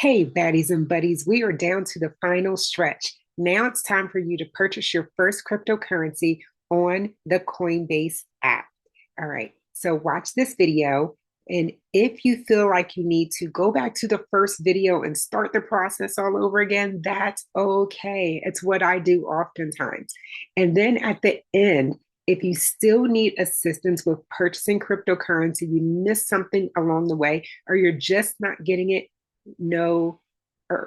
Hey, baddies and buddies, we are down to the final stretch. Now it's time for you to purchase your first cryptocurrency on the Coinbase app. All right, so watch this video. And if you feel like you need to go back to the first video and start the process all over again, that's okay. It's what I do oftentimes. And then at the end, if you still need assistance with purchasing cryptocurrency, you missed something along the way, or you're just not getting it, no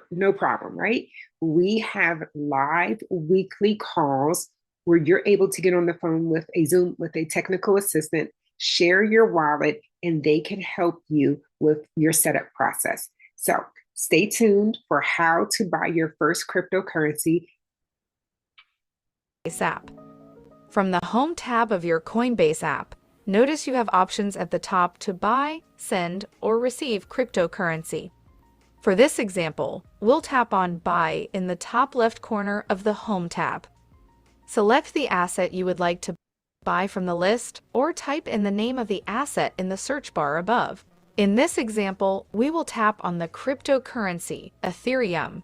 no problem, right? We have live weekly calls where you're able to get on the phone with a Zoom with a technical assistant, share your wallet, and they can help you with your setup process. So stay tuned for how to buy your first cryptocurrency. App. From the Home tab of your Coinbase app, notice you have options at the top to buy, send, or receive cryptocurrency. For this example, we'll tap on Buy in the top left corner of the Home tab. Select the asset you would like to buy from the list, or type in the name of the asset in the search bar above. In this example, we will tap on the cryptocurrency, Ethereum.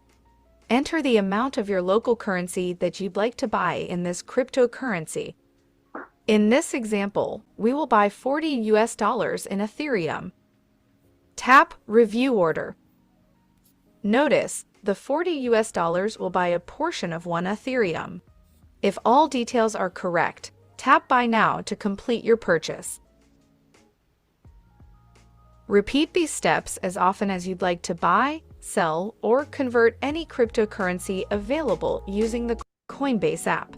Enter the amount of your local currency that you'd like to buy in this cryptocurrency. In this example, we will buy $40 in Ethereum. Tap Review Order. Notice, the $40 will buy a portion of 1 Ethereum. If all details are correct, tap Buy Now to complete your purchase. Repeat these steps as often as you'd like to buy, sell, or convert any cryptocurrency available using the Coinbase app.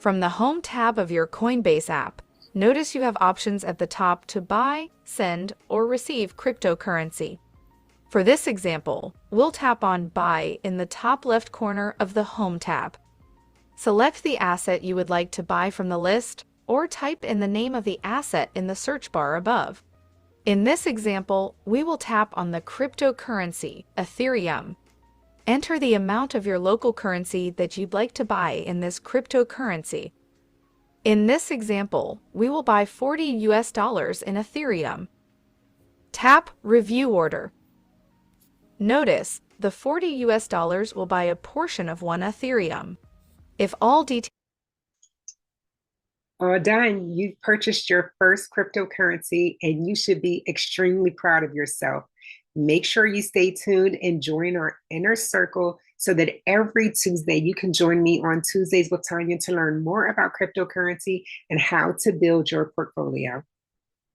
From the Home tab of your Coinbase app, notice you have options at the top to buy, send, or receive cryptocurrency. For this example, we'll tap on Buy in the top left corner of the Home tab. Select the asset you would like to buy from the list, or type in the name of the asset in the search bar above. In this example, we will tap on the cryptocurrency, Ethereum. Enter the amount of your local currency that you'd like to buy in this cryptocurrency. In this example, we will buy $40 in Ethereum. Tap Review Order. Notice, the $40 will buy a portion of 1 Ethereum. If all details All done. You've purchased your first cryptocurrency and you should be extremely proud of yourself. Make sure you stay tuned and join our inner circle so that every Tuesday you can join me on Tuesdays with Tanya to learn more about cryptocurrency and how to build your portfolio.